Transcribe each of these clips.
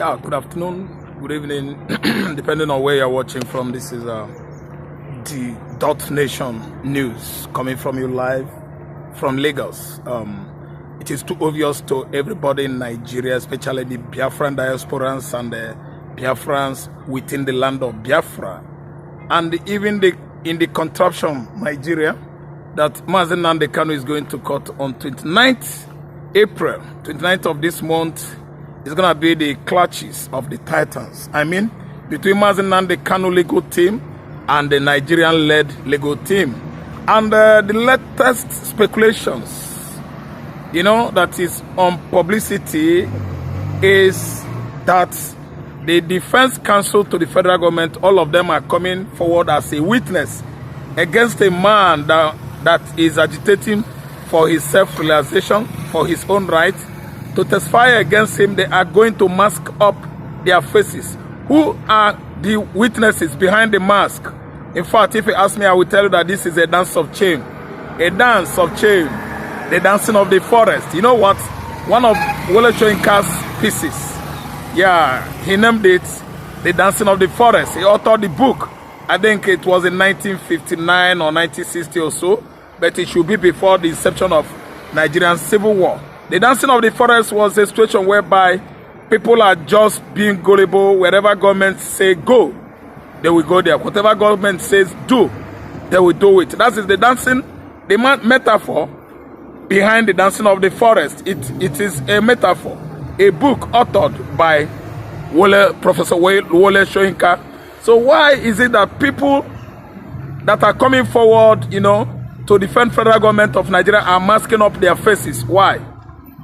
Yeah, good afternoon, good evening, depending on where you're watching from. This is the .Nation news coming from you live from Lagos. It is too obvious to everybody in Nigeria, especially the Biafran diasporans and the Biafrans within the land of Biafra, and even in the contraption Nigeria, that NNAMDI Kanu is going to court on 29th April, 29th of this month. It's going to be the clutches of the Titans. I mean, between NNAMDI Kanu legal team and the Nigerian-led legal team. And the latest speculations, that is on publicity is that the defense counsel to the federal government, all of them are coming forward as a witness against a man that is agitating for his self-realization, for his own right. To testify against him, they are going to mask up their faces. Who are the witnesses behind the mask? In fact, if you ask me, I will tell you that this is a dance of chain. A dance of chain. The dancing of the forest. You know what? One of Wole Soyinka's pieces. Yeah, he named it The Dancing of the Forest. He authored the book. I think it was in 1959 or 1960 or so. But it should be before the inception of Nigerian Civil War. The dancing of the forest was a situation whereby people are just being gullible. Wherever government say go, they will go there. Whatever government says do, they will do it. That is the dancing, the metaphor behind the dancing of the forest. It is a metaphor, a book authored by Professor Wole Soyinka. So why is it that people that are coming forward, to defend federal government of Nigeria are masking up their faces? Why?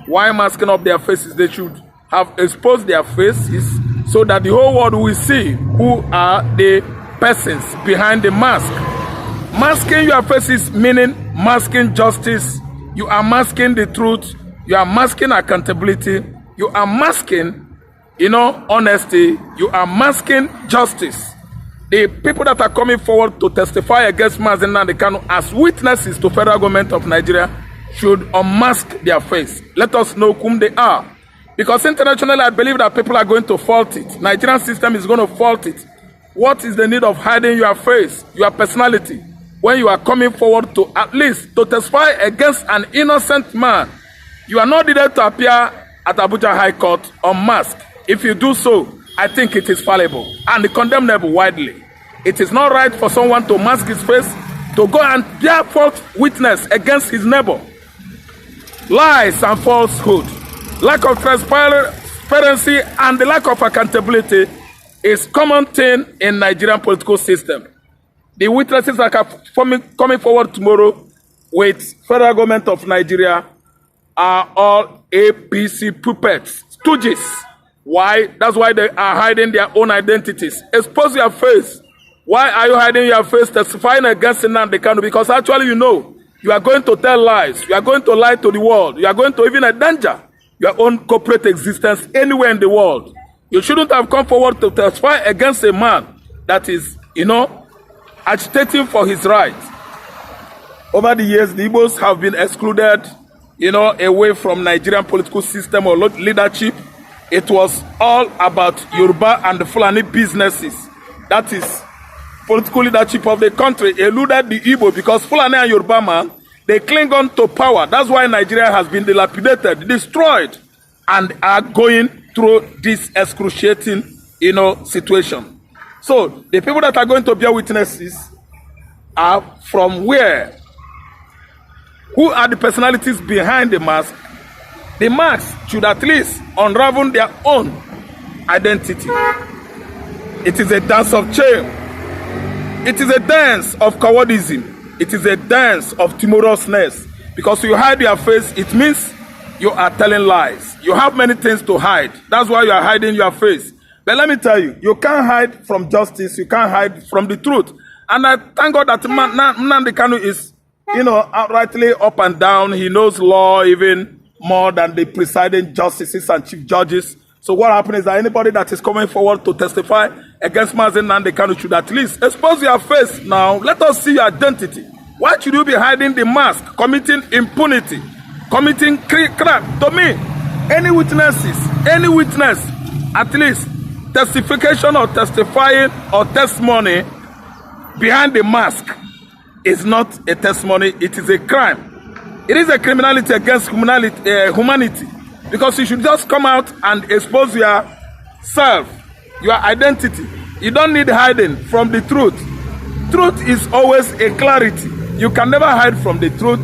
Why masking up their faces? They should have exposed their faces so that the whole world will see who are the persons behind the mask. Masking your faces meaning masking justice. You are masking the truth. You are masking accountability. You are masking, honesty. You are masking justice. The people that are coming forward to testify against NNAMDI Kanu as witnesses to federal government of Nigeria should unmask their face. Let us know whom they are. Because internationally, I believe that people are going to fault it. Nigerian system is going to fault it. What is the need of hiding your face, your personality, when you are coming forward to at least to testify against an innocent man? You are not needed to appear at Abuja High Court unmasked. If you do so, I think it is fallible and condemnable widely. It is not right for someone to mask his face, to go and bear false witness against his neighbor. Lies and falsehood, lack of transparency, and the lack of accountability is common thing in Nigerian political system. The witnesses that are coming forward tomorrow with federal government of Nigeria are all APC puppets, stooges. Why? That's why they are hiding their own identities. Expose your face. Why are you hiding your face testifying against NNAMDI Kanu? Because actually you are going to tell lies. You are going to lie to the world. You are going to even endanger your own corporate existence anywhere in the world. You shouldn't have come forward to testify against a man that is, agitating for his rights. Over the years, the Igbos have been excluded, away from Nigerian political system or leadership. It was all about Yoruba and the Fulani businesses. That is political leadership of the country eluded the Igbo because Fulani and Yoruba man, they cling on to power. That's why Nigeria has been dilapidated, destroyed, and are going through this excruciating, situation. So the people that are going to bear witnesses are from where? Who are the personalities behind the mask? The masks should at least unravel their own identity. It is a dance of shame. It is a dance of cowardice. It is a dance of timorousness. Because you hide your face, it means you are telling lies. You have many things to hide. That's why you are hiding your face. But let me tell you, you can't hide from justice. You can't hide from the truth. And I thank God that NNAMDI Kanu is, outrightly up and down. He knows law even more than the presiding justices and chief judges. So what happens is that anybody that is coming forward to testify against NNAMDI Kanu should at least expose your face now. Let us see your identity. Why should you be hiding the mask, committing impunity, committing crime? To me, any witness at least testification or testifying or testimony behind the mask is not a testimony, it is a crime. It is a criminality against humanity, because you should just come out and expose yourself, your identity. You don't need hiding from the truth. Truth is always a clarity. You can never hide from the truth.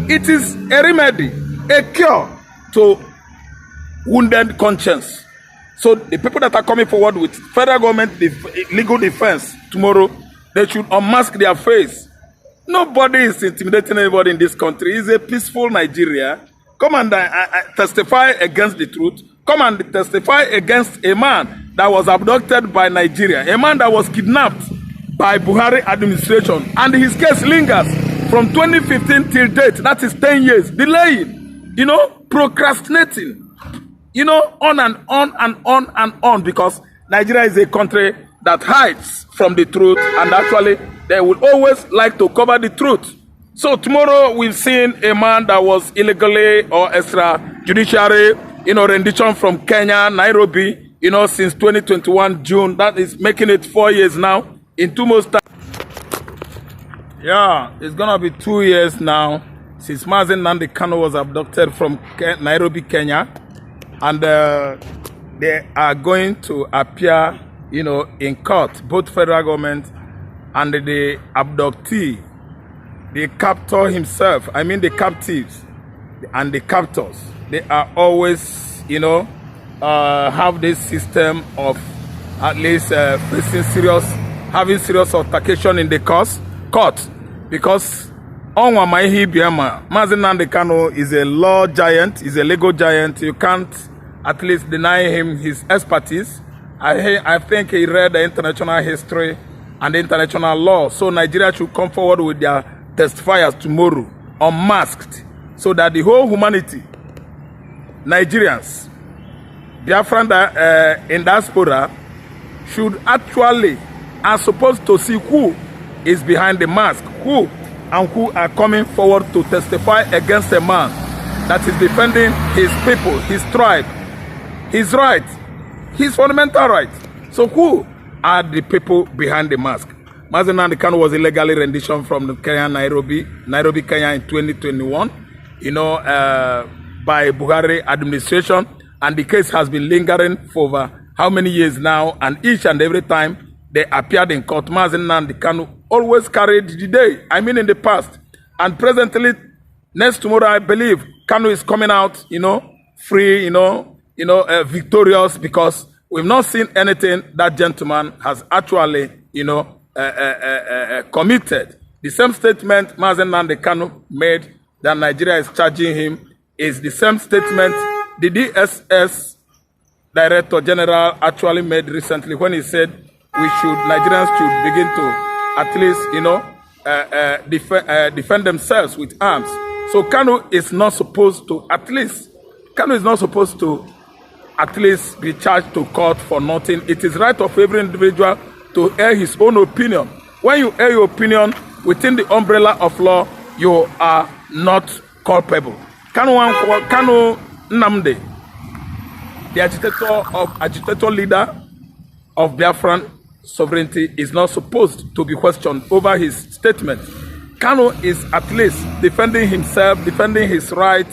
It is a remedy, a cure to wounded conscience. So the people that are coming forward with federal government legal defense tomorrow, they should unmask their face. Nobody is intimidating anybody in this country. It's a peaceful Nigeria. Come and testify against the truth. Come and testify against a man that was abducted by Nigeria, a man that was kidnapped by Buhari administration, and his case lingers from 2015 till date. That is 10 years. Delaying, procrastinating, on and on and on and on, because Nigeria is a country that hides from the truth, and actually they will always like to cover the truth. So tomorrow we've seen a man that was illegally or extrajudiciary, rendition from Kenya, Nairobi, since 2021 June. That is making it 4 years now. In 2 months time, yeah, it's gonna be 2 years now since NNAMDI Kanu was abducted from Nairobi, Kenya, and they are going to appear, in court, both federal government and the abductee, the captor himself. I mean the captives and the captors. They are always, have this system of at least facing having serious altercation in the court, because NNAMDI Kanu is a law giant, is a legal giant. You can't at least deny him his expertise. I think he read the international history and the international law. So Nigeria should come forward with their testifiers tomorrow, unmasked, so that the whole humanity, Nigerians, Biafran in diaspora, should actually are supposed to see who is behind the mask, who are coming forward to testify against a man that is defending his people, his tribe, his right, his fundamental right. So who are the people behind the mask? NNAMDI Kanu was illegally rendition from the Kenya, Nairobi, Kenya in 2021, by Buhari administration, and the case has been lingering for over how many years now, and each and every time they appeared in court, NNAMDI Kanu always carried the day, in the past. And presently, next tomorrow, I believe, Kanu is coming out, free, victorious, because we've not seen anything that gentleman has actually, committed. The same statement NNAMDI Kanu made that Nigeria is charging him is the same statement the DSS Director General actually made recently when he said Nigerians should begin to at least, defend themselves with arms. So Kanu is not supposed to be charged to court for nothing. It is right of every individual to air his own opinion. When you air your opinion within the umbrella of law, you are not culpable. Kanu NNAMDI, the agitator leader of Biafran sovereignty, is not supposed to be questioned over his statement. Kanu is at least defending himself, defending his right,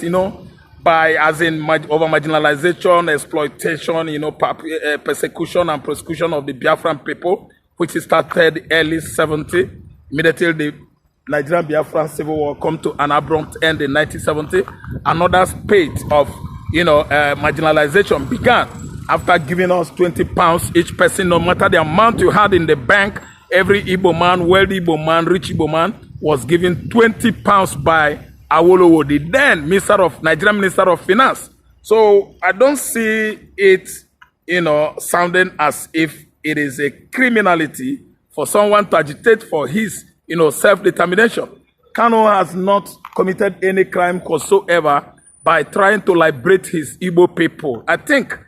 by over marginalization, exploitation, persecution and prosecution of the Biafran people, which started early 70, immediately the Nigerian Biafran civil war come to an abrupt end in 1970. Another spate of, marginalization began after giving us 20 pounds each person, no matter the amount you had in the bank. Every Igbo man, wealthy Igbo man, rich Igbo man was given 20 pounds by Awolowo, the then Nigerian Minister of Finance. So I don't see it, sounding as if it is a criminality for someone to agitate for his, self-determination. Kanu has not committed any crime whatsoever by trying to liberate his Igbo people. I think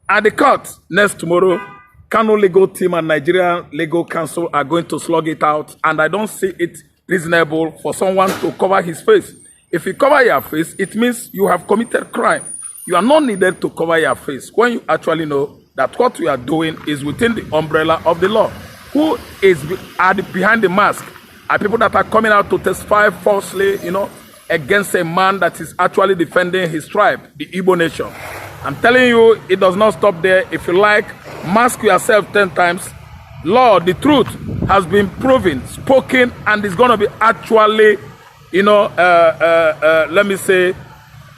at the court next tomorrow, Kanu legal team and Nigerian legal council are going to slug it out, and I don't see it reasonable for someone to cover his face. If you cover your face, it means you have committed crime. You are not needed to cover your face when you actually know that what you are doing is within the umbrella of the law. Who are behind the mask? Are people that are coming out to testify falsely, against a man that is actually defending his tribe, the Igbo nation. I'm telling you, it does not stop there. If you like, mask yourself 10 times. Lord, the truth has been proven, spoken, and is going to be actually, let me say,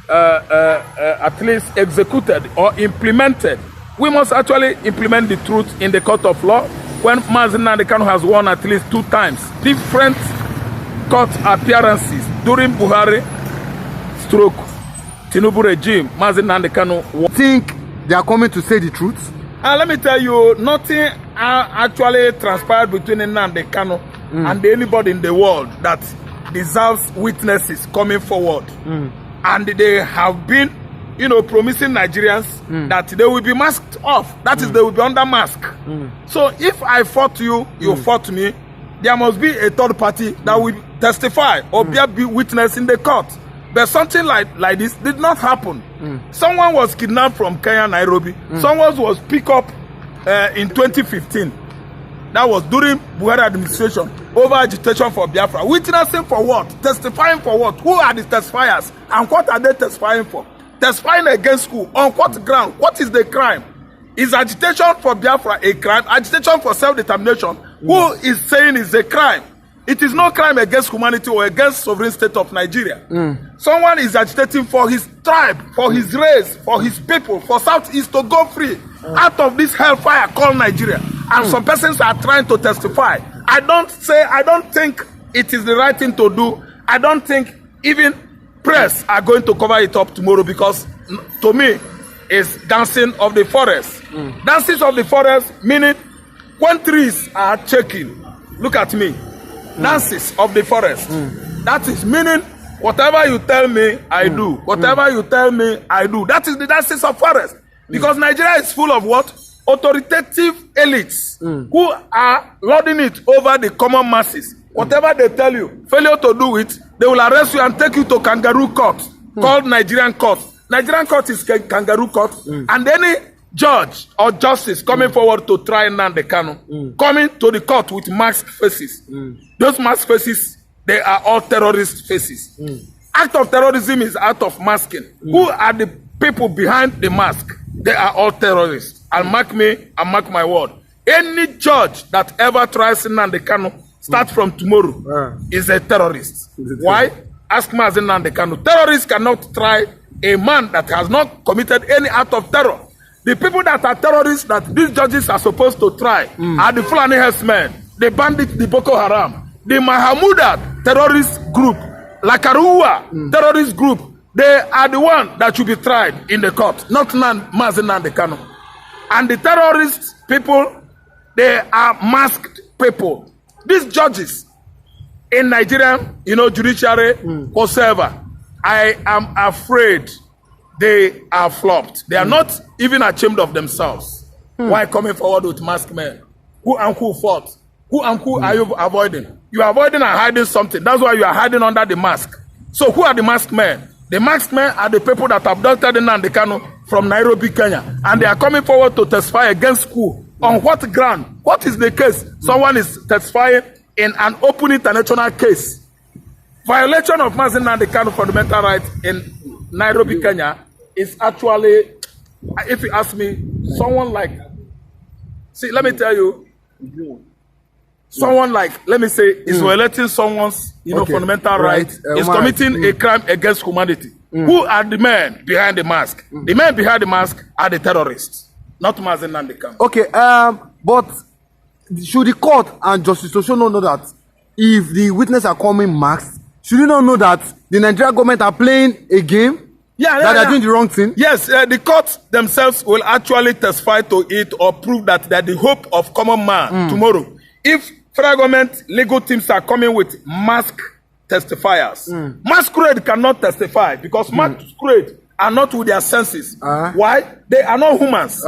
at least executed or implemented. We must actually implement the truth in the court of law. When Mazi Nnamdi Kanu has won at least 2 times, different court appearances during Buhari stroke Tinubu regime, Mazi Nnamdi Kanu. Think they are coming to say the truth? Let me tell you, nothing actually transpired between Nnamdi Kanu and anybody in the world that deserves witnesses coming forward. And they have been, promising Nigerians that they will be masked off. That is, they will be under mask. So if I fought you, you fought me, there must be a third party that will testify or be witness in the court. But something like this did not happen. Someone was kidnapped from Kenya, Nairobi. Someone was picked up in 2015. That was during Buhari administration, over agitation for Biafra. Witnessing for what? Testifying for what? Who are the testifiers? And what are they testifying for? Testifying against who? On what ground? What is the crime? Is agitation for Biafra a crime? Agitation for self-determination, who is saying is a crime? It is no crime against humanity or against sovereign state of Nigeria. Someone is agitating for his tribe, for his race, for his people, for Southeast to go free out of this hellfire called Nigeria. And some persons are trying to testify. I don't think it is the right thing to do. I don't think even press are going to cover it up tomorrow, because to me, it's dancing of the forest. Dances of the forest, meaning when trees are shaking, look at me. Dances of the forest. That is meaning whatever you tell me, I do. Whatever you tell me, I do. That is the dances of forest. Because Nigeria is full of what? Authoritative elites who are lording it over the common masses. Whatever they tell you, failure to do it, they will arrest you and take you to kangaroo court called Nigerian court. Nigerian court is kangaroo court, and any judge or justice coming forward to try Nnamdi Kanu, coming to the court with masked faces. Those masked faces, they are all terrorist faces. Act of terrorism is act of masking. Who are the people behind the mask? They are all terrorists. And mark me, and mark my word. Any judge that ever tries Nnamdi Kanu, start from tomorrow, is a terrorist. Why? Ask Mazi Nnamdi Kanu. Terrorists cannot try a man that has not committed any act of terror. The people that are terrorists that these judges are supposed to try are the Fulani herdsmen, the bandits, the Boko Haram, the Mahamuda terrorist group, Lakarua terrorist group. They are the one that should be tried in the court, not Mazi Nnamdi Kanu. And the terrorist people, they are masked people. These judges in Nigeria, judiciary, whatsoever, I am afraid they are flopped. They are not even ashamed of themselves. Why coming forward with masked men? Who and who fought? Who and who are you avoiding? You are avoiding and hiding something. That's why you are hiding under the mask. So who are the masked men? The masked men are the people that abducted Nnamdi Kanu from Nairobi, Kenya. And they are coming forward to testify against who? On what ground? What is the case? Someone is testifying in an open international case. Violation of Mazi Nnamdi Kanu fundamental rights in Nairobi, Kenya is actually, if you ask me, someone like, let me tell you, someone like, let me say, is violating someone's, fundamental rights, is committing a crime against humanity. Who are the men behind the mask? The men behind the mask are the terrorists, not Mazi Nnamdi Kanu. Okay, but should the court and Justice Oshono know that if the witnesses are coming masked, should you not know that the Nigerian government are playing a game? That they are doing the wrong thing? Yes, the courts themselves will actually testify to it or prove that they are the hope of common man tomorrow. If federal government legal teams are coming with masked testifiers, masquerade cannot testify because masquerade are not with their senses. Why? They are not humans.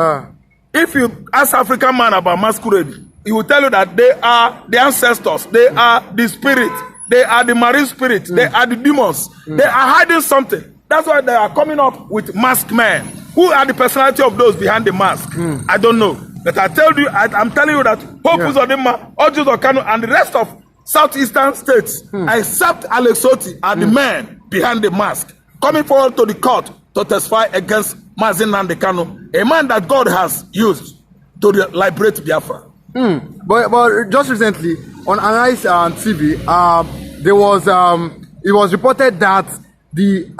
If you ask African man about masquerade, he will tell you that they are the ancestors, they are the spirit, they are the marine spirit, they are the demons. They are hiding something. That's why they are coming up with masked men. Who are the personality of those behind the mask? I don't know. But I tell you, I'm telling you that Hope Uzodinma, Ojuzo Kanu, and the rest of southeastern states, except Alex Oti, are the men behind the mask, coming forward to the court to testify against Mazi Nnamdi Kanu, a man that God has used to liberate Biafra. But just recently on Arise TV, there was it was reported that the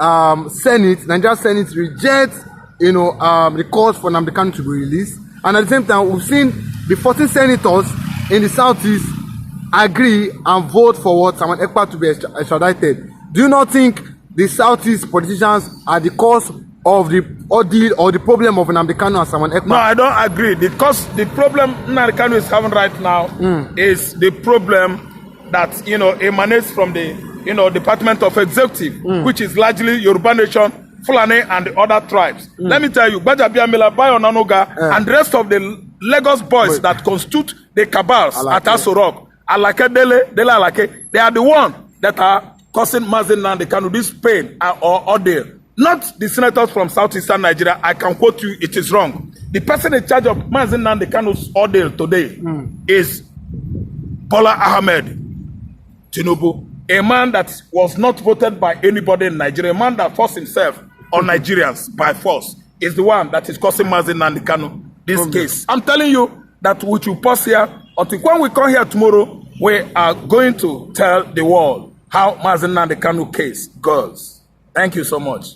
Nigeria Senate rejects, the calls for Nnamdi Kanu to be released, and at the same time, we've seen the 14 senators in the southeast agree and vote for what Samuel Ekpa to be extradited. Do you not think the southeast politicians are the cause of the ordeal or the problem of Nnamdi Kanu and Samuel Ekpa? No, I don't agree. Because the problem Nnamdi Kanu is having right now is the problem that emanates from the Department of Executive, which is largely Yoruba Nation, Fulani, and the other tribes. Let me tell you, Gbajabiamila, Bayo Nanoga, and the rest of the Lagos boys that constitute the cabals at Aso Rock, Alake Dele Alake, they are the ones that are causing Mazi Nnamdi Kanu this pain or ordeal. Not the senators from southeastern Nigeria. I can quote you, it is wrong. The person in charge of Mazi Nnamdi Kanu's ordeal today is Bola Ahmed Tinubu, a man that was not voted by anybody in Nigeria, a man that forced himself on Nigerians by force, is the one that is causing Mazi Nnamdi Kanu this case. I'm telling you that we should pause here until when we come here tomorrow, we are going to tell the world how Mazi Nnamdi Kanu case goes. Thank you so much.